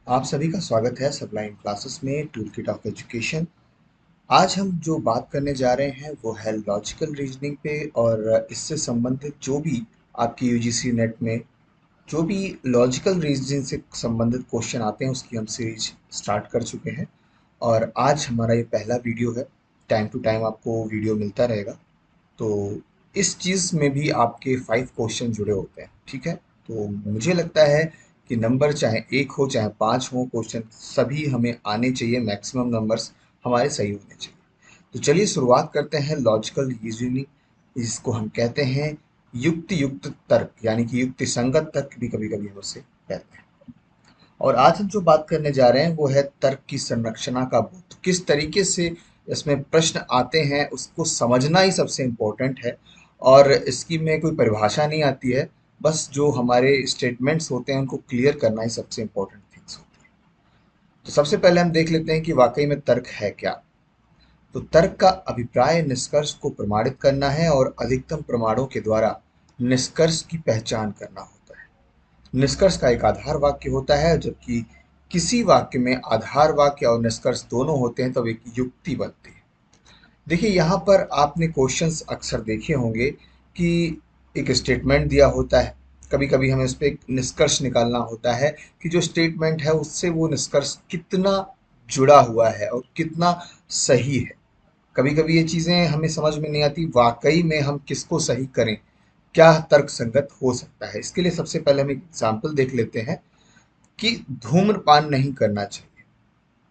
आप सभी का स्वागत है सबलाइन क्लासेस में टूल किट ऑफ एजुकेशन। आज हम जो बात करने जा रहे हैं वो है लॉजिकल रीजनिंग पे और इससे संबंधित जो भी आपकी यूजीसी नेट में जो भी लॉजिकल रीजनिंग से संबंधित क्वेश्चन आते हैं उसकी हम सीरीज स्टार्ट कर चुके हैं। और आज हमारा ये पहला वीडियो है। टाइम टू टाइम आपको वीडियो मिलता रहेगा। तो इस चीज़ में भी आपके 5 क्वेश्चन जुड़े होते हैं, ठीक है? तो मुझे लगता है कि नंबर चाहे 1 हो चाहे 5 हो, क्वेश्चन सभी हमें आने चाहिए, मैक्सिमम नंबर्स हमारे सही होने चाहिए। तो चलिए शुरुआत करते हैं लॉजिकल रीजनिंग। इसको हम कहते हैं युक्ति युक्त तर्क, यानी कि युक्ति संगत तर्क भी कभी-कभी हम उसे कहते हैं। और आज हम जो बात करने जा रहे हैं वो है तर्क की संरचना का बोध। तो किस तरीके से इसमें प्रश्न आते हैं उसको समझना ही सबसे इम्पोर्टेंट है। और इसकी में कोई परिभाषा नहीं आती है, बस जो हमारे स्टेटमेंट्स होते हैं उनको क्लियर करना ही सबसे इम्पोर्टेंट थिंग्स होती है। तो सबसे पहले हम देख लेते हैं कि वाकई में तर्क है क्या। तो तर्क का अभिप्राय निष्कर्ष को प्रमाणित करना है और अधिकतम प्रमाणों के द्वारा निष्कर्ष की पहचान करना होता है। निष्कर्ष का एक आधार वाक्य होता है, जबकि किसी वाक्य में आधार वाक्य और निष्कर्ष दोनों होते हैं तब एक युक्ति बनती है। देखिए यहाँ पर आपने क्वेश्चंस अक्सर देखे होंगे कि एक स्टेटमेंट दिया होता है, कभी कभी हमें उस पर एक निष्कर्ष निकालना होता है कि जो स्टेटमेंट है उससे वो निष्कर्ष कितना जुड़ा हुआ है और कितना सही है। कभी कभी ये चीज़ें हमें समझ में नहीं आती वाकई में हम किसको सही करें, क्या तर्क संगत हो सकता है। इसके लिए सबसे पहले हम एक एग्जाम्पल देख लेते हैं कि धूम्रपान नहीं करना चाहिए।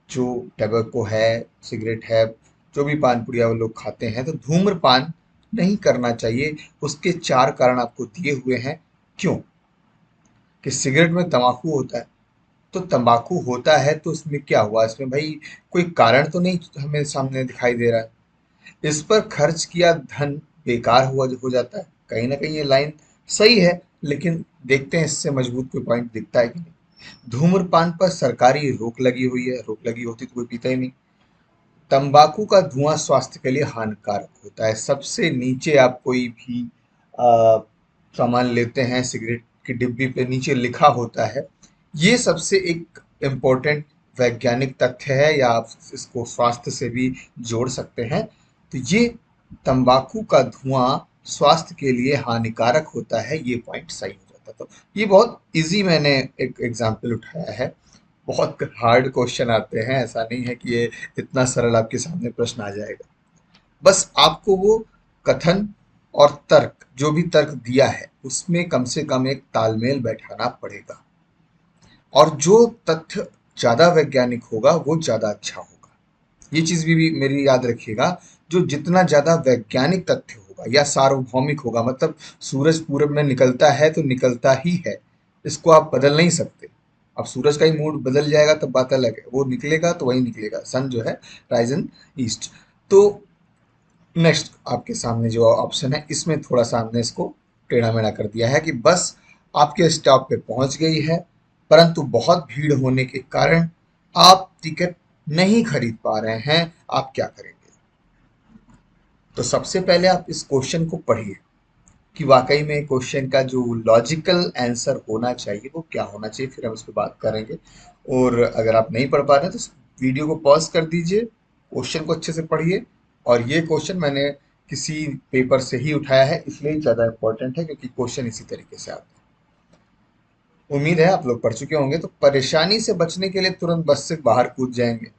जो टबैको है, सिगरेट है, जो भी पान पुड़िया वो लोग खाते हैं, तो धूम्रपान नहीं करना चाहिए। उसके 4 कारण आपको दिए हुए हैं। क्यों? कि सिगरेट में तम्बाकू होता है। तो तम्बाकू होता है तो उसमें क्या हुआ? इसमें भाई कोई कारण तो नहीं हमें सामने दिखाई दे रहा है। इस पर खर्च किया धन बेकार हुआ हो जाता है। कहीं ना कहीं ये लाइन सही है, लेकिन देखते हैं इससे मजबूत कोई पॉइंट दिखता है कि नहीं। धूम्रपान पर सरकारी रोक लगी हुई है, रोक लगी होती तो कोई पीता ही नहीं। तंबाकू का धुआं स्वास्थ्य के लिए हानिकारक होता है। सबसे नीचे आप कोई भी आ, सामान लेते हैं, सिगरेट की डिब्बी पे नीचे लिखा होता है। ये सबसे एक इम्पोर्टेंट वैज्ञानिक तथ्य है, या आप इसको स्वास्थ्य से भी जोड़ सकते हैं। तो ये तंबाकू का धुआं स्वास्थ्य के लिए हानिकारक होता है, ये पॉइंट सही हो जाता है। तो ये बहुत इजी मैंने एक एग्जाम्पल उठाया है। बहुत हार्ड क्वेश्चन आते हैं, ऐसा नहीं है कि ये इतना सरल आपके सामने प्रश्न आ जाएगा। बस आपको वो कथन और तर्क, जो भी तर्क दिया है उसमें कम से कम एक तालमेल बैठाना पड़ेगा। और जो तथ्य ज्यादा वैज्ञानिक होगा वो ज्यादा अच्छा होगा। ये चीज भी मेरी याद रखिएगा। जो जितना ज्यादा वैज्ञानिक तथ्य होगा या सार्वभौमिक होगा, मतलब सूरज पूरब में निकलता है तो निकलता ही है, इसको आप बदल नहीं सकते। अब सूरज का ही मूड बदल जाएगा तब बात अलग है, वो निकलेगा तो वही निकलेगा, सन जो है राइज इन ईस्ट। तो नेक्स्ट आपके सामने जो ऑप्शन है इसमें थोड़ा सा हमने इसको टेढ़ा मेढ़ा कर दिया है कि बस आपके स्टॉप पे पहुंच गई है, परंतु बहुत भीड़ होने के कारण आप टिकट नहीं खरीद पा रहे हैं। आप क्या करेंगे? तो सबसे पहले आप इस क्वेश्चन को पढ़िए कि वाकई में क्वेश्चन का जो लॉजिकल आंसर होना चाहिए वो क्या होना चाहिए, फिर हम उस पर बात करेंगे। और अगर आप नहीं पढ़ पा रहे हैं तो वीडियो को पॉज कर दीजिए, क्वेश्चन को अच्छे से पढ़िए। और ये क्वेश्चन मैंने किसी पेपर से ही उठाया है, इसलिए ज़्यादा इंपॉर्टेंट है क्योंकि क्वेश्चन इसी तरीके से आता है। उम्मीद है आप लोग पढ़ चुके होंगे। तो परेशानी से बचने के लिए तुरंत बस से बाहर कूद जाएंगे,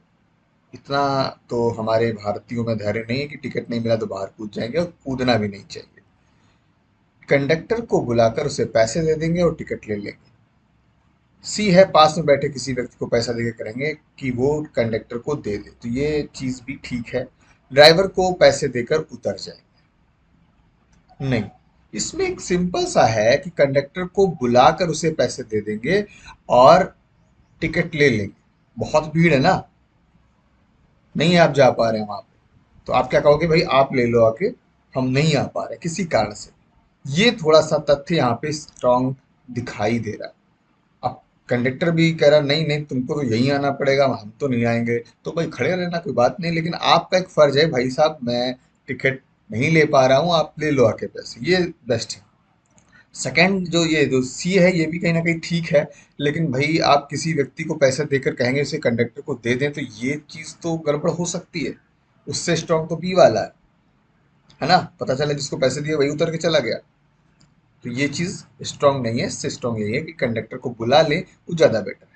इतना तो हमारे भारतीयों में धैर्य नहीं है कि टिकट नहीं मिला तो बाहर कूद जाएंगे, और कूदना भी नहीं चाहिए। कंडक्टर को बुलाकर उसे पैसे दे देंगे और टिकट ले लेंगे। सी है, पास में बैठे किसी व्यक्ति को पैसा देके करेंगे कि वो कंडक्टर को दे दे। तो ये चीज भी ठीक है। ड्राइवर को पैसे देकर उतर जाएंगे, नहीं। इसमें एक सिंपल सा है कि कंडक्टर को बुलाकर उसे पैसे दे देंगे और टिकट ले लेंगे। बहुत भीड़ है ना, नहीं आप जा पा रहे हैं वहां पे, तो आप क्या कहोगे? भाई आप ले लो आके, हम नहीं आ पा रहे किसी कारण से। ये थोड़ा सा तथ्य यहाँ पे स्ट्रांग दिखाई दे रहा है। अब कंडक्टर भी कह रहा नहीं नहीं तुमको तो यहीं आना पड़ेगा, हम तो नहीं आएंगे, तो भाई खड़े रहना कोई बात नहीं, लेकिन आपका एक फर्ज है भाई साहब, मैं टिकट नहीं ले पा रहा हूँ, आप ले लो आके पैसे, ये बेस्ट है। सेकंड जो ये जो सी है ये भी कहीं ना कहीं ठीक है, लेकिन भाई आप किसी व्यक्ति को पैसे देकर कहेंगे उसे कंडक्टर को दे दें, तो ये चीज तो गड़बड़ हो सकती है। उससे स्ट्रांग तो बी वाला है ना। पता चला जिसको पैसे दिए वही उतर के चला गया, तो ये चीज स्ट्रांग नहीं है। इससे स्ट्रांग यही है कि कंडक्टर को बुला ले, वो ज्यादा बेटर है।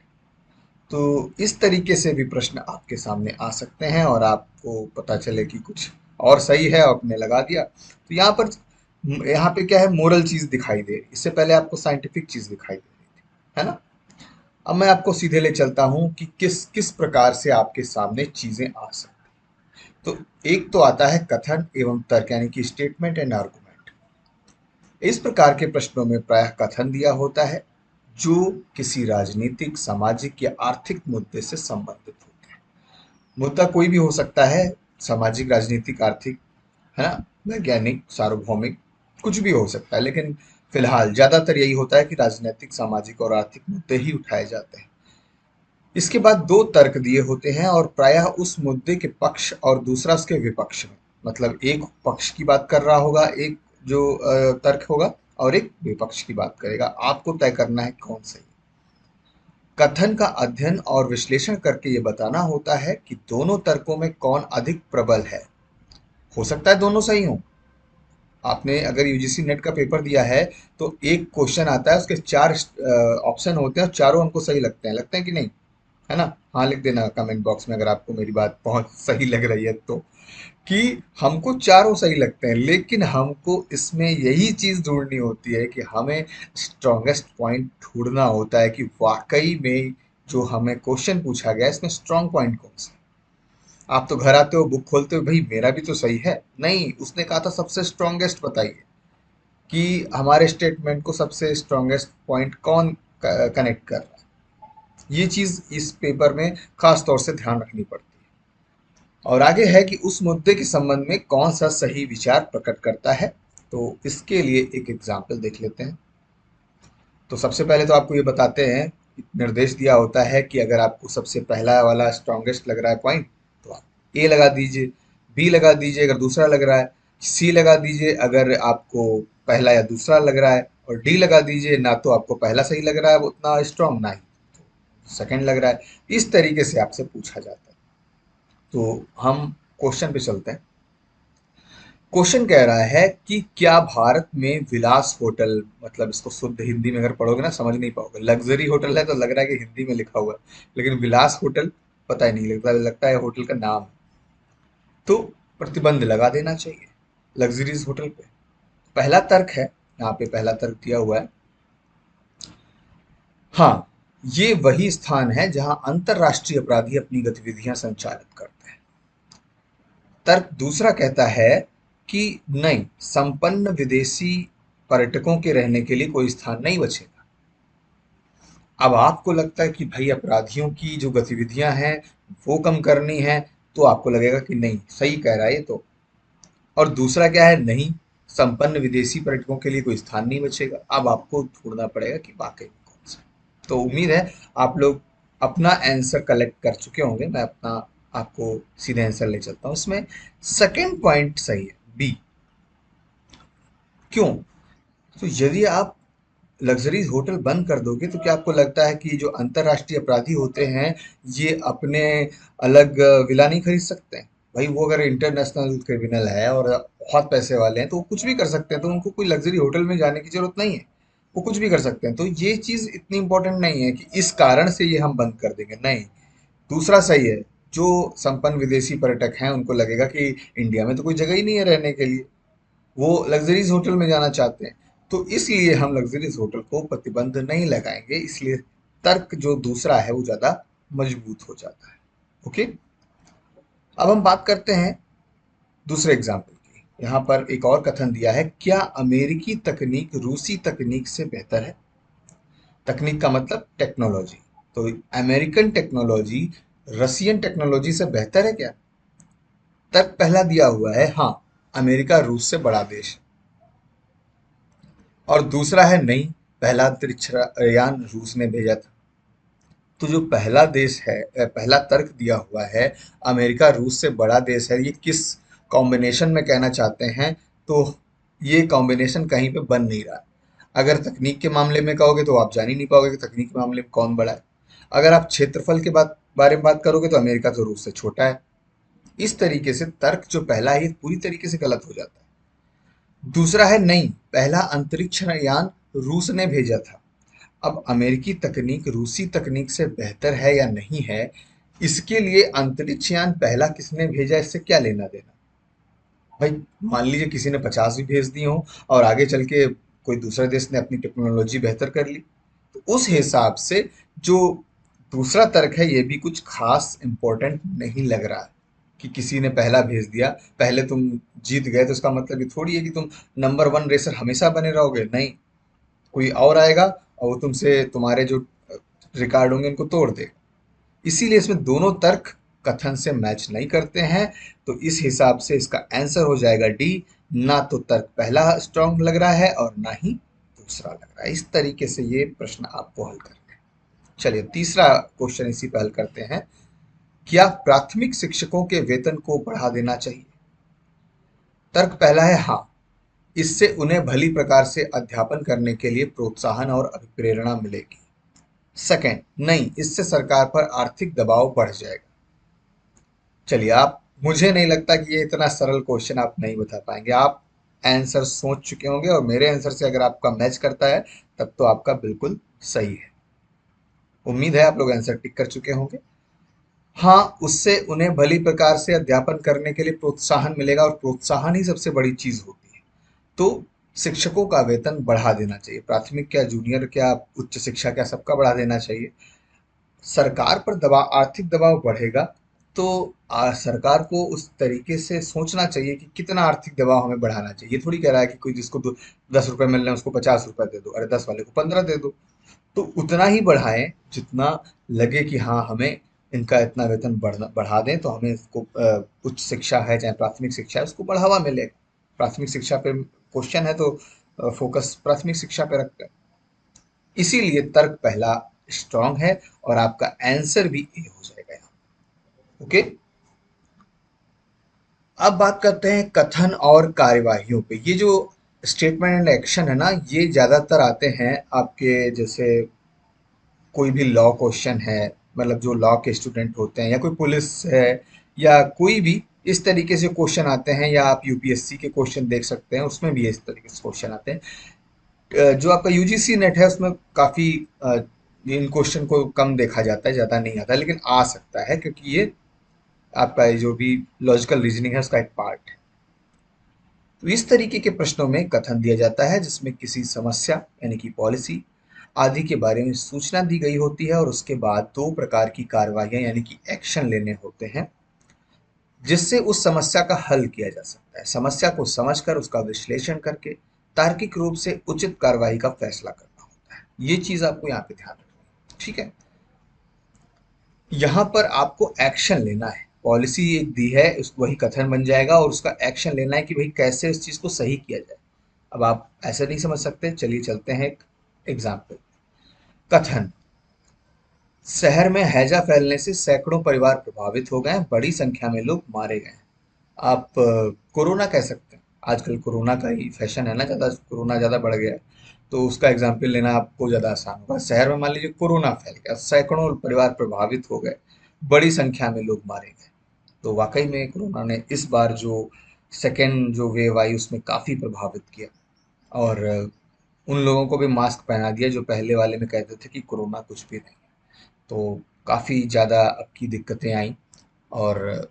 तो इस तरीके से भी प्रश्न आपके सामने आ सकते हैं और आपको पता चले कि कुछ और सही है, आपने लगा दिया। तो यहाँ पे क्या है, मोरल चीज दिखाई दे रही। इससे पहले आपको साइंटिफिक चीज दिखाई दे रही थी, है ना। अब मैं आपको सीधे ले चलता हूँ कि किस किस प्रकार से आपके सामने चीजें आ सकती हैं। तो एक तो आता है कथन एवं तर्क, यानी कि स्टेटमेंट एंड आर्गुमेंट। इस प्रकार के प्रश्नों में प्रायः कथन दिया होता है जो किसी राजनीतिक, सामाजिक या आर्थिक मुद्दे से संबंधित होते हैं। मुद्दा कोई भी हो सकता है, सामाजिक, राजनीतिक, आर्थिक, है ना, वैज्ञानिक, सार्वभौमिक, कुछ भी हो सकता है। लेकिन फिलहाल ज्यादातर यही होता है कि राजनीतिक, सामाजिक और आर्थिक मुद्दे ही उठाए जाते हैं। इसके बाद दो तर्क दिए होते हैं और प्रायः उस मुद्दे के पक्ष और दूसरा उसके विपक्ष में। मतलब एक पक्ष की बात कर रहा होगा एक जो तर्क होगा, और एक विपक्ष की बात करेगा। आपको तय करना है कौन सही। कथन का अध्ययन और विश्लेषण करके ये बताना होता है कि दोनों तर्कों में कौन अधिक प्रबल है। हो सकता है दोनों सही हों। आपने अगर यूजीसी नेट का पेपर दिया है तो एक क्वेश्चन आता है, उसके चार ऑप्शन होते हैं और चारों हमको सही लगते हैं कि नहीं, है ना। हाँ लिख देना कमेंट बॉक्स में अगर आपको मेरी बात बहुत सही लग रही है तो, कि हमको चारों सही लगते हैं, लेकिन हमको इसमें यही चीज ढूंढनी होती है कि हमें स्ट्रॉन्गेस्ट पॉइंट ढूंढना होता है कि वाकई में जो हमें क्वेश्चन पूछा गया है इसमें स्ट्रॉन्ग पॉइंट कौन सा है। आप तो घर आते हो, बुक खोलते हो, भाई मेरा भी तो सही है। नहीं, उसने कहा था सबसे स्ट्रॉन्गेस्ट बताइए, कि हमारे स्टेटमेंट को सबसे स्ट्रॉन्गेस्ट पॉइंट कौन कनेक्ट कर रहा है। ये चीज इस पेपर में खास तौर से ध्यान रखनी पड़ती है। और आगे है कि उस मुद्दे के संबंध में कौन सा सही विचार प्रकट करता है। तो इसके लिए एक एग्जाम्पल देख लेते हैं। तो सबसे पहले तो आपको ये बताते हैं, निर्देश दिया होता है कि अगर आपको सबसे पहला वाला स्ट्रॉन्गेस्ट लग रहा है पॉइंट, तो आप ए लगा दीजिए, बी लगा दीजिए अगर दूसरा लग रहा है, सी लगा दीजिए अगर आपको पहला या दूसरा लग रहा है, और डी लगा दीजिए ना तो आपको पहला सही लग रहा है वो उतना स्ट्रांग, ना ही सेकंड लग रहा है। इस तरीके से आपसे पूछा जाता है। तो हम क्वेश्चन पे चलते हैं। क्वेश्चन कह रहा है कि क्या भारत में विलास होटल, मतलब इसको शुद्ध हिंदी में अगर पढ़ोगे ना समझ नहीं पाओगे। लग्जरी होटल है तो लग रहा है कि हिंदी में लिखा हुआ है, लेकिन विलास होटल पता ही नहीं लगता, लगता है होटल का नाम है। तो प्रतिबंध लगा देना चाहिए लग्जरीज होटल पे। पहला तर्क है, यहाँ पे पहला तर्क दिया हुआ है, हाँ ये वही स्थान है जहां अंतरराष्ट्रीय अपराधी अपनी गतिविधियां संचालित करते हैं। तर्क दूसरा कहता है कि नहीं, संपन्न विदेशी पर्यटकों के रहने के लिए कोई स्थान नहीं बचेगा। अब आपको लगता है कि भाई अपराधियों की जो गतिविधियां हैं वो कम करनी है, तो आपको लगेगा कि नहीं सही कह रहा है ये तो। और दूसरा क्या है, नहीं, संपन्न विदेशी पर्यटकों के लिए कोई स्थान नहीं बचेगा। अब आपको ढूंढना पड़ेगा कि वाकई में कौन सा है। तो उम्मीद है आप लोग अपना आंसर कलेक्ट कर चुके होंगे। मैं अपना आपको सीधे आंसर ले चलता हूँ। इसमें सेकंड पॉइंट सही है, बी। क्यों? तो यदि आप लग्जरी होटल बंद कर दोगे तो क्या आपको लगता है कि जो अंतरराष्ट्रीय अपराधी होते हैं ये अपने अलग विला नहीं खरीद सकते हैं? भाई वो अगर इंटरनेशनल क्रिमिनल है और बहुत पैसे वाले हैं तो वो कुछ भी कर सकते हैं, तो उनको कोई लग्जरी होटल में जाने की जरूरत नहीं है। वो कुछ भी कर सकते हैं। तो ये चीज इतनी इंपॉर्टेंट नहीं है कि इस कारण से ये हम बंद कर देंगे, नहीं। दूसरा सही है, जो संपन्न विदेशी पर्यटक हैं उनको लगेगा कि इंडिया में तो कोई जगह ही नहीं है रहने के लिए, वो लग्जरीज होटल में जाना चाहते हैं। तो इसलिए हम लग्जरीज होटल को प्रतिबंध नहीं लगाएंगे। इसलिए तर्क जो दूसरा है वो ज्यादा मजबूत हो जाता है। ओके, अब हम बात करते हैं दूसरे एग्जाम्पल की। यहाँ पर एक और कथन दिया है, क्या अमेरिकी तकनीक रूसी तकनीक से बेहतर है? तकनीक का मतलब टेक्नोलॉजी। तो अमेरिकन टेक्नोलॉजी रशियन टेक्नोलॉजी से बेहतर है क्या? तर्क पहला दिया हुआ है, हाँ, अमेरिका रूस से बड़ा देश है। और दूसरा है नहीं, पहला अंतरिक्ष यान रूस ने भेजा था। तो जो पहला देश है, पहला तर्क दिया हुआ है अमेरिका रूस से बड़ा देश है, ये किस कॉम्बिनेशन में कहना चाहते हैं? तो ये कॉम्बिनेशन कहीं पे बन नहीं रहा। अगर तकनीक के मामले में कहोगे तो आप जान ही नहीं पाओगे कि तकनीक के मामले में कौन बड़ा है। अगर आप क्षेत्रफल के बारे में बात करोगे तो अमेरिका तो रूस से छोटा है। इस तरीके से तर्क जो पहला है ये पूरी तरीके से गलत हो जाता है। दूसरा है नहीं, पहला अंतरिक्ष यान रूस ने भेजा था। अब अमेरिकी तकनीक रूसी तकनीक से बेहतर है या नहीं है, इसके लिए अंतरिक्ष यान पहला किसने भेजा इससे क्या लेना देना। भाई मान लीजिए किसी ने 50 भी भेज दिए हो और आगे चल के कोई दूसरे देश ने अपनी टेक्नोलॉजी बेहतर कर ली, तो उस हिसाब से जो दूसरा तर्क है ये भी कुछ खास इंपॉर्टेंट नहीं लग रहा है कि किसी ने पहला भेज दिया, पहले तुम जीत गए तो इसका मतलब ये थोड़ी है कि तुम नंबर वन रेसर हमेशा बने रहोगे। नहीं, कोई और आएगा और वो तुमसे तुम्हारे जो रिकॉर्ड होंगे उनको तोड़ देगा। इसीलिए इसमें दोनों तर्क कथन से मैच नहीं करते हैं। तो इस हिसाब से इसका आंसर हो जाएगा डी। ना तो तर्क पहला स्ट्रांग लग रहा है और ना ही दूसरा लग रहा है। इस तरीके से ये प्रश्न आपको हल करना है। चलिए तीसरा क्वेश्चन इसी पे हल करते हैं। क्या प्राथमिक शिक्षकों के वेतन को बढ़ा देना चाहिए? तर्क पहला है हाँ, इससे उन्हें भली प्रकार से अध्यापन करने के लिए प्रोत्साहन और अभिप्रेरणा मिलेगी। सेकंड, नहीं, इससे सरकार पर आर्थिक दबाव बढ़ जाएगा। चलिए आप, मुझे नहीं लगता कि ये इतना सरल क्वेश्चन आप नहीं बता पाएंगे। आप आंसर सोच चुके होंगे और मेरे आंसर से अगर आपका मैच करता है तब तो आपका बिल्कुल सही है। उम्मीद है आप लोग आंसर टिक कर चुके होंगे। हाँ, उससे उन्हें भली प्रकार से अध्यापन करने के लिए प्रोत्साहन मिलेगा और प्रोत्साहन ही सबसे बड़ी चीज होती है। तो शिक्षकों का वेतन बढ़ा देना चाहिए, प्राथमिक क्या, जूनियर क्या, उच्च शिक्षा क्या, सबका बढ़ा देना चाहिए। सरकार पर दबाव, आर्थिक दबाव बढ़ेगा तो सरकार को उस तरीके से सोचना चाहिए कि कितना आर्थिक दबाव हमें बढ़ाना चाहिए। ये थोड़ी कह रहा है कि कोई जिसको 10 रुपए मिल रहे हैं उसको 50 रुपए दे दो, अरे 10 वाले को 15 दे दो। तो उतना ही बढ़ाएं जितना लगे कि हाँ हमें इनका इतना वेतन बढ़ा दें तो हमें इसको उच्च शिक्षा है चाहे प्राथमिक शिक्षा है उसको बढ़ावा मिलेगा। प्राथमिक शिक्षा पे क्वेश्चन है तो फोकस प्राथमिक शिक्षा पे रखते हैं। इसीलिए तर्क पहला स्ट्रांग है और आपका आंसर भी ए हो जाएगा यहाँ। ओके, अब बात करते हैं कथन और कार्यवाहियों पे। ये जो स्टेटमेंट एंड एक्शन है ना, ये ज्यादातर आते हैं आपके जैसे कोई भी लॉ क्वेश्चन है, मतलब जो लॉ के स्टूडेंट होते हैं या कोई पुलिस है या कोई भी, इस तरीके से क्वेश्चन आते हैं। या आप यूपीएससी के क्वेश्चन देख सकते हैं, उसमें भी इस तरीके से क्वेश्चन आते हैं। जो आपका यूजीसी नेट है उसमें काफी इन क्वेश्चन को कम देखा जाता है, ज्यादा नहीं आता, लेकिन आ सकता है क्योंकि ये आपका ये जो भी लॉजिकल रीजनिंग है उसका एक पार्ट है। तो इस तरीके के प्रश्नों में कथन दिया जाता है जिसमें किसी समस्या यानी कि पॉलिसी आदि के बारे में सूचना दी गई होती है और उसके बाद दो प्रकार की कार्रवाइयां यानी कि एक्शन लेने होते हैं जिससे उस समस्या का हल किया जा सकता है। समस्या को समझकर उसका विश्लेषण करके तार्किक रूप से उचित कार्रवाई का फैसला करना होता है। ये चीज आपको यहाँ पे ध्यान रखनी है, ठीक है। यहाँ पर आपको एक्शन लेना है। पॉलिसी एक दी है, वही कथन बन जाएगा और उसका एक्शन लेना है कि भाई कैसे इस चीज को सही किया जाए। अब आप ऐसे नहीं समझ सकते, चलिए चलते हैं एक एग्जाम्पल। कथन, शहर में हैजा फैलने से सैकड़ों परिवार प्रभावित हो गए, बड़ी संख्या में लोग मारे गए। आप कोरोना कह सकते हैं, आजकल कोरोना का ही फैशन है ना, ज्यादा कोरोना ज्यादा बढ़ गया है तो उसका एग्जाम्पल लेना आपको ज्यादा आसान होगा। शहर में मान लीजिए कोरोना फैल गया, सैकड़ों परिवार प्रभावित हो गए, बड़ी संख्या में लोग मारे गए। तो वाकई में कोरोना ने इस बार जो सेकेंड जो वेव आई उसमें काफी प्रभावित किया और उन लोगों को भी मास्क पहना दिया जो पहले वाले में कहते थे कि कोरोना कुछ भी नहीं। तो काफी ज्यादा अब की दिक्कतें आई और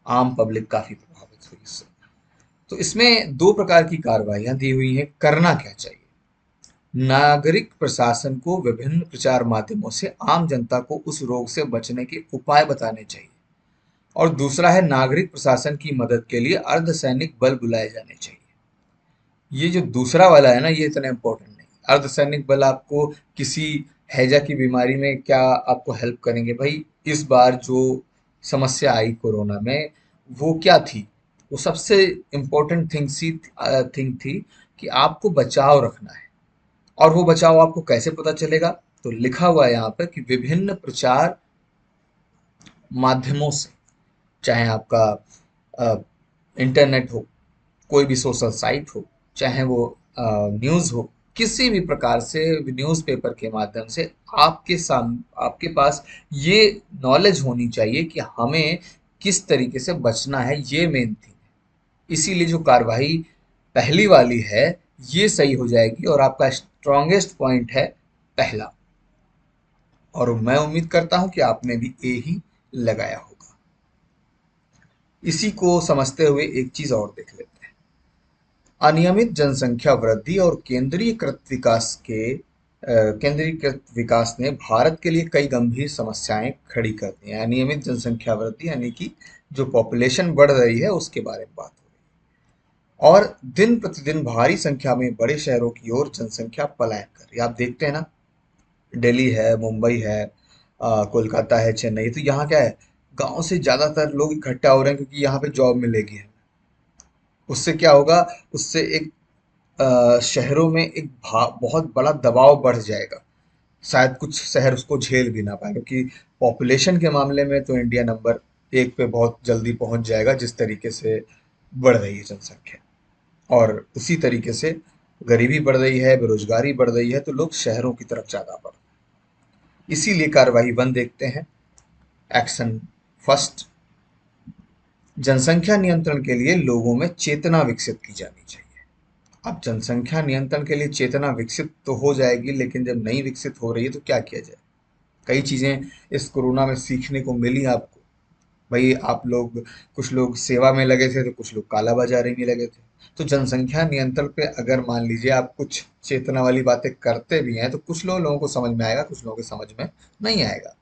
आम पब्लिक काफी प्रभावित हुई इससे। तो इसमें दो प्रकार की कार्रवाइयां दी हुई हैं। करना क्या चाहिए? नागरिक प्रशासन को विभिन्न प्रचार माध्यमों से आम जनता को उस रोग से बचने के उपाय बताने चाहिए। और दूसरा है नागरिक प्रशासन की मदद के लिए अर्धसैनिक बल बुलाए जाने चाहिए। ये जो दूसरा वाला है ना, ये इतना इम्पोर्टेंट नहीं। अर्धसैनिक बल आपको किसी हैजा की बीमारी में क्या आपको हेल्प करेंगे? भाई इस बार जो समस्या आई कोरोना में वो क्या थी? वो सबसे इम्पोर्टेंट थिंग थी कि आपको बचाव रखना है। और वो बचाव आपको कैसे पता चलेगा? तो लिखा हुआ है यहाँ पर कि विभिन्न प्रचार माध्यमों से, चाहे आपका इंटरनेट हो, कोई भी सोशल साइट हो, चाहे वो न्यूज़ हो, किसी भी प्रकार से न्यूज़पेपर के माध्यम से आपके पास ये नॉलेज होनी चाहिए कि हमें किस तरीके से बचना है, ये मेन थी। इसीलिए जो कार्यवाही पहली वाली है ये सही हो जाएगी और आपका स्ट्रॉन्गेस्ट पॉइंट है पहला। और मैं उम्मीद करता हूं कि आपने भी ए ही लगाया होगा। इसी को समझते हुए एक चीज और देख लेते हैं। अनियमित जनसंख्या वृद्धि और केंद्रीकृत विकास ने भारत के लिए कई गंभीर समस्याएं खड़ी कर दी हैं। अनियमित जनसंख्या वृद्धि यानी कि जो पॉपुलेशन बढ़ रही है उसके बारे में बात हो रही है, और दिन प्रतिदिन भारी संख्या में बड़े शहरों की ओर जनसंख्या पलायन कर रही है। आप देखते हैं ना, दिल्ली है, मुंबई है, कोलकाता है, चेन्नई, तो यहाँ क्या है, गांव से ज्यादातर लोग इकट्ठा हो रहे हैं क्योंकि यहाँ पे जॉब मिलेगी हमें। उससे क्या होगा, उससे एक शहरों में एक बहुत बड़ा दबाव बढ़ जाएगा। शायद कुछ शहर उसको झेल भी ना पाए, क्योंकि पॉपुलेशन के मामले में तो इंडिया नंबर एक पे बहुत जल्दी पहुंच जाएगा, जिस तरीके से बढ़ रही है जनसंख्या। और उसी तरीके से गरीबी बढ़ रही है, बेरोजगारी बढ़ रही है, तो लोग शहरों की तरफ ज्यादा बढ़ रहे हैं। इसीलिए कार्यवाही वन देखते हैं। एक्शन फर्स्ट, जनसंख्या नियंत्रण के लिए लोगों में चेतना विकसित की जानी चाहिए। अब जनसंख्या नियंत्रण के लिए चेतना विकसित तो हो जाएगी, लेकिन जब नहीं विकसित हो रही है तो क्या किया जाए। कई चीजें इस कोरोना में सीखने को मिली आपको। भाई आप लोग, कुछ लोग सेवा में लगे थे तो कुछ लोग काला बाजारी में लगे थे। तो जनसंख्या नियंत्रण पे अगर मान लीजिए आप कुछ चेतना वाली बातें करते भी हैं तो कुछ लोगों को समझ में आएगा, कुछ लोगों के समझ में नहीं आएगा।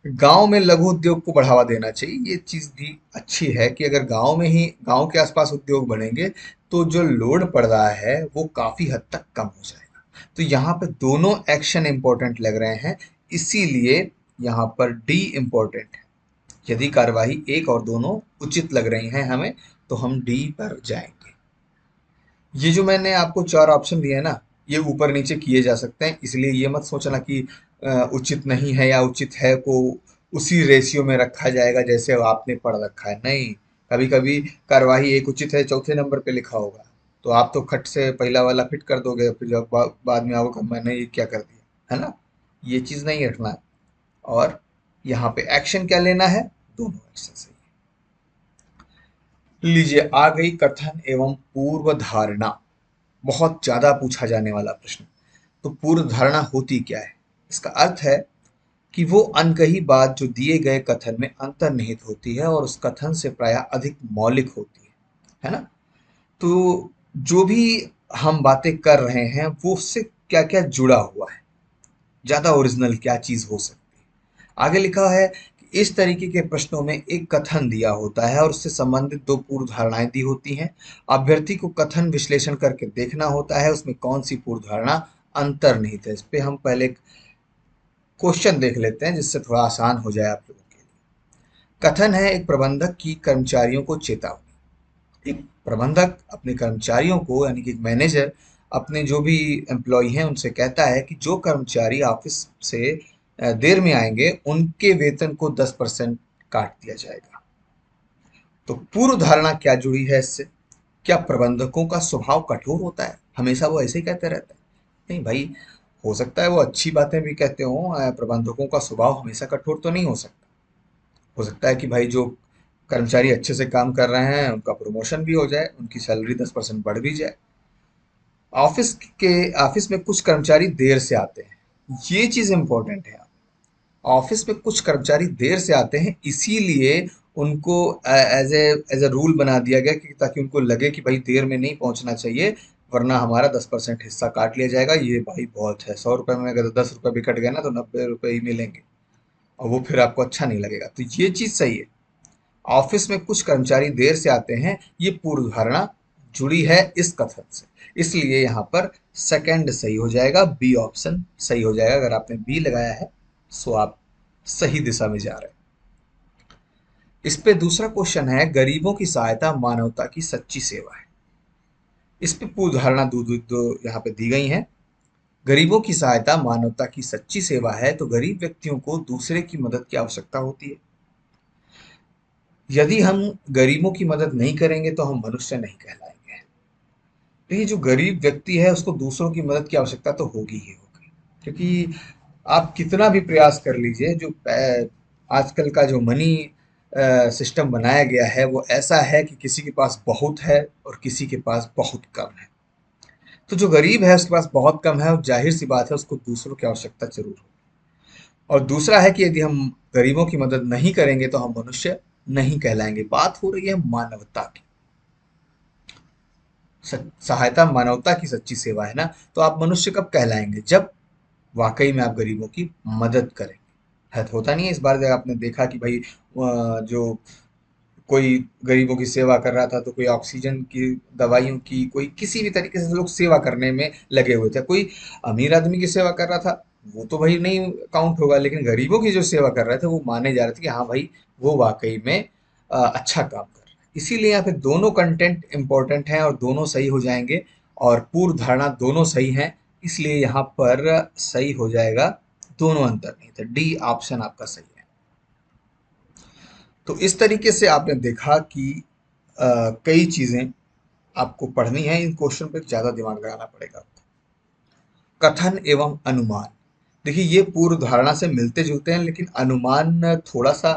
गांव में लघु उद्योग को बढ़ावा देना चाहिए। ये चीज भी अच्छी है कि अगर गांव के आसपास उद्योग बढ़ेंगे तो जो लोड पड़ रहा है वो काफी हद तक कम हो जाएगा। तो यहाँ पे दोनों एक्शन इंपॉर्टेंट लग रहे हैं, इसीलिए यहाँ पर डी इंपॉर्टेंट है। यदि कार्यवाही एक और दोनों उचित लग रही हैं हमें, तो हम डी पर जाएंगे। ये जो मैंने आपको चार ऑप्शन दिए हैं ना, ये ऊपर नीचे किए जा सकते हैं, इसलिए ये मत सोचना कि उचित नहीं है या उचित है को उसी रेशियो में रखा जाएगा जैसे आपने पढ़ रखा है। नहीं, कभी कभी कार्यवाही एक उचित है चौथे नंबर पे लिखा होगा, तो आप तो खट से पहला वाला फिट कर दोगे, फिर जब बाद में आओगे मैंने ये क्या कर दिया, है ना। ये चीज नहीं रखना है। और यहाँ पे एक्शन क्या लेना है, दोनों एक्शन सही है। लीजिए, आ गई कथन एवं पूर्व धारणा। बहुत ज्यादा पूछा जाने वाला प्रश्न। तो पूर्व धारणा होती क्या है? इसका अर्थ है कि वो अनकही बात जो दिए गए कथन में अंतर्निहित होती है और उस कथन से प्रायः अधिक मौलिक होती है ना। तो जो भी हम बातें कर रहे हैं वो उससे क्या क्या जुड़ा हुआ है, ज्यादा ओरिजिनल क्या चीज हो सकती है। आगे लिखा है कि इस तरीके के प्रश्नों में एक कथन दिया होता है और उससे संबंधित दो पूर्व धारणाएं दी होती हैं। अभ्यर्थी को कथन विश्लेषण करके देखना होता है उसमें कौन सी पूर्व धारणा अंतर्निहित है। इस पे हम पहले क्वेश्चन देख लेते हैं जिससे थोड़ा आसान हो जाए आप लोगों के लिए। कथन है, एक प्रबंधक की कर्मचारियों को चेतावनी। एक प्रबंधक अपने कर्मचारियों को, यानी कि मैनेजर, अपने जो भी एम्प्लॉय हैं उनसे कहता है कि जो कर्मचारी ऑफिस से देर में आएंगे उनके वेतन को 10% काट दिया जाएगा। तो पूर्व धारणा क्या जुड़ी है इससे? क्या प्रबंधकों का स्वभाव कठोर होता है, हमेशा वो ऐसे ही कहते रहते हैं? नहीं भाई, हो सकता है वो अच्छी बातें भी कहते हों, प्रबंधकों का स्वभाव हमेशा कठोर तो नहीं हो सकता। हो सकता है कि भाई जो कर्मचारी अच्छे से काम कर रहे हैं उनका प्रमोशन भी हो जाए, उनकी सैलरी 10% बढ़ भी जाए। ऑफिस में कुछ कर्मचारी देर से आते हैं, ये चीज इंपॉर्टेंट है। ऑफिस में कुछ कर्मचारी देर से आते हैं, इसीलिए उनको एज ए रूल बना दिया गया कि ताकि उनको लगे कि भाई देर में नहीं पहुंचना चाहिए, वरना हमारा 10% हिस्सा काट लिया जाएगा। ये भाई बहुत है, 100 रुपए में अगर 10 रुपए भी कट गया ना तो 90 रुपए ही मिलेंगे, और वो फिर आपको अच्छा नहीं लगेगा। तो ये चीज सही है। ऑफिस में कुछ कर्मचारी देर से आते हैं, ये पूर्व धारणा जुड़ी है इस कथन से, इसलिए यहाँ पर सेकंड सही हो जाएगा, बी ऑप्शन सही हो जाएगा। अगर आपने बी लगाया है सो आप सही दिशा में जा रहे हैं। इस पे दूसरा क्वेश्चन है, गरीबों की सहायता मानवता की सच्ची सेवा है। इस पे पूर्व धारणा दो, दो, दो यहाँ पे दी गई है। गरीबों की सहायता मानवता की सच्ची सेवा है, तो गरीब व्यक्तियों को दूसरे की मदद की आवश्यकता होती है। यदि हम गरीबों की मदद नहीं करेंगे तो हम मनुष्य नहीं कहलाएंगे। देखिए, जो गरीब व्यक्ति है उसको दूसरों की मदद की आवश्यकता तो होगी ही होगी, क्योंकि आप कितना भी प्रयास कर लीजिए, जो आजकल का जो मनी सिस्टम बनाया गया है वो ऐसा है कि किसी के पास बहुत है और किसी के पास बहुत कम है। तो जो गरीब है उसके पास बहुत कम है और जाहिर सी बात है उसको दूसरों की आवश्यकता जरूर हो। और दूसरा है कि यदि हम गरीबों की मदद नहीं करेंगे तो हम मनुष्य नहीं कहलाएंगे। बात हो रही है मानवता की। सहायता मानवता की सच्ची सेवा है ना। तो आप मनुष्य कब कहलाएंगे? जब वाकई में आप गरीबों की मदद करेंगे। है तो होता नहीं है। इस बार जब आपने देखा कि भाई जो कोई गरीबों की सेवा कर रहा था, तो कोई ऑक्सीजन की, दवाइयों की, कोई किसी भी तरीके से लोग सेवा करने में लगे हुए थे। कोई अमीर आदमी की सेवा कर रहा था, वो तो भाई नहीं काउंट होगा, लेकिन गरीबों की जो सेवा कर रहे थे वो माने जा रहे थे कि हाँ भाई वो वाकई में अच्छा काम कर रहा है। इसीलिए यहाँ पे दोनों कंटेंट इंपॉर्टेंट हैं और दोनों सही हो जाएंगे, और पूर्व धारणा दोनों सही हैं। इसलिए यहाँ पर सही हो जाएगा, दोनों अंतर नहीं थे, डी ऑप्शन आपका सही है। तो इस तरीके से आपने देखा कि कई चीजें आपको पढ़नी है। इन क्वेश्चन पे ज्यादा दिमाग लगाना पड़ेगा आपको। कथन एवं अनुमान, देखिए ये पूर्व धारणा से मिलते जुलते हैं, लेकिन अनुमान थोड़ा सा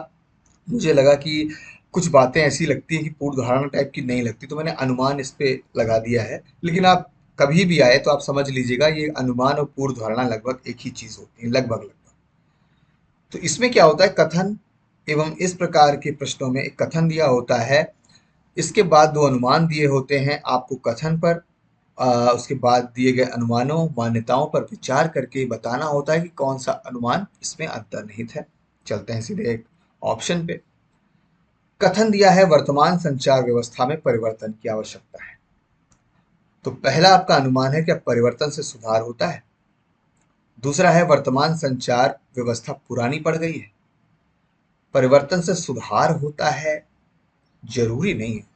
मुझे लगा कि कुछ बातें ऐसी लगती हैं कि पूर्व धारणा टाइप की नहीं लगती, तो मैंने अनुमान इस पे लगा दिया है। लेकिन आप कभी भी आए तो आप समझ लीजिएगा ये अनुमान और पूर्व धारणा लगभग एक ही चीज होती है, लगभग लगभग। तो इसमें क्या होता है, कथन एवं इस प्रकार के प्रश्नों में एक कथन दिया होता है, इसके बाद दो अनुमान दिए होते हैं। आपको कथन पर उसके बाद दिए गए अनुमानों मान्यताओं पर विचार करके बताना होता है कि कौन सा अनुमान इसमें अंतर्निहित है। चलते हैं सीधे एक ऑप्शन पे। कथन दिया है वर्तमान संचार व्यवस्था में परिवर्तन की आवश्यकता है। तो पहला आपका अनुमान है कि अब परिवर्तन से सुधार होता है। दूसरा है वर्तमान संचार व्यवस्था पुरानी पड़ गई है। परिवर्तन से सुधार होता है, जरूरी नहीं है।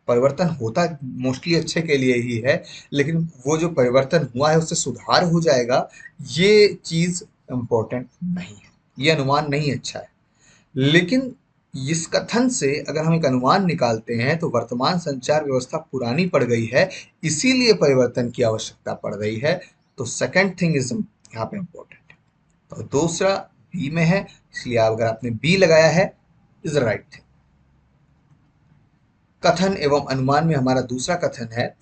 परिवर्तन होता मोस्टली अच्छे के लिए ही है, लेकिन वो जो परिवर्तन हुआ है उससे सुधार हो जाएगा, ये चीज इंपॉर्टेंट नहीं है। ये अनुमान नहीं अच्छा है। लेकिन इस कथन से अगर हम एक अनुमान निकालते हैं तो वर्तमान संचार व्यवस्था पुरानी पड़ गई है, इसीलिए परिवर्तन की आवश्यकता पड़ रही है। तो सेकंड थिंग इज यहाँ पे इंपॉर्टेंट है। तो दूसरा बी में है, इसलिए अगर आपने बी लगाया है इज द राइट थिंग। कथन एवं अनुमान में हमारा दूसरा कथन है,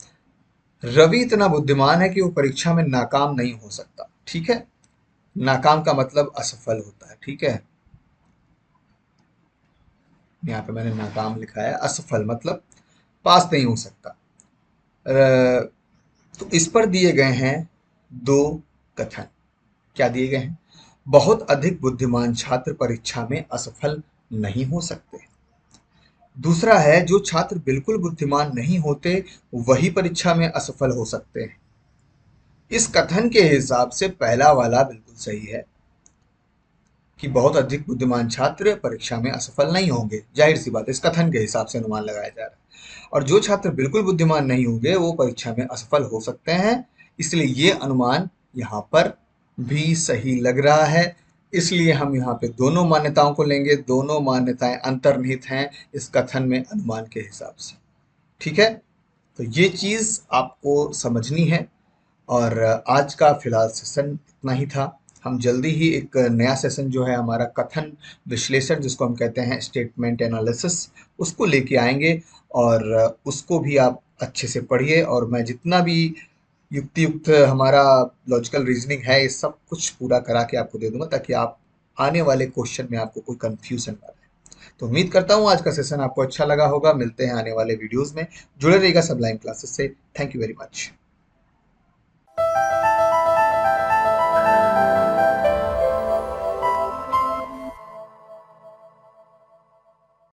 रवि इतना बुद्धिमान है कि वो परीक्षा में नाकाम नहीं हो सकता। ठीक है, नाकाम का मतलब असफल होता है। ठीक है, यहाँ पे मैंने नाकाम लिखा है, असफल मतलब पास नहीं हो सकता। तो इस पर दिए गए हैं दो कथन। क्या दिए गए हैं? बहुत अधिक बुद्धिमान छात्र परीक्षा में असफल नहीं हो सकते। दूसरा है जो छात्र बिल्कुल बुद्धिमान नहीं होते वही परीक्षा में असफल हो सकते हैं। इस कथन के हिसाब से पहला वाला बिल्कुल सही है कि बहुत अधिक बुद्धिमान छात्र परीक्षा में असफल नहीं होंगे। जाहिर सी बात है, इस कथन के हिसाब से अनुमान लगाया जा रहा है। और जो छात्र बिल्कुल बुद्धिमान नहीं होंगे वो परीक्षा में असफल हो सकते हैं। इसलिए ये अनुमान यहाँ पर भी सही लग रहा है। इसलिए हम यहाँ पे दोनों मान्यताओं को लेंगे। दोनों मान्यताएं अंतर्निहित हैं इस कथन में अनुमान के हिसाब से। ठीक है, तो ये चीज आपको समझनी है। और आज का फिलहाल सेशन इतना ही था। हम जल्दी ही एक नया सेशन जो है हमारा कथन विश्लेषण, जिसको हम कहते हैं स्टेटमेंट एनालिसिस, उसको लेके आएंगे। और उसको भी आप अच्छे से पढ़िए। और मैं जितना भी युक्ति युक्त हमारा लॉजिकल रीजनिंग है ये सब कुछ पूरा करा के आपको दे दूंगा, ताकि आप आने वाले क्वेश्चन में आपको कोई कंफ्यूजन ना रहे। तो उम्मीद करता हूँ आज का सेशन आपको अच्छा लगा होगा। मिलते हैं आने वाले वीडियोस में। जुड़े रहिएगा सबलाइन क्लासेस से। Thank you very much.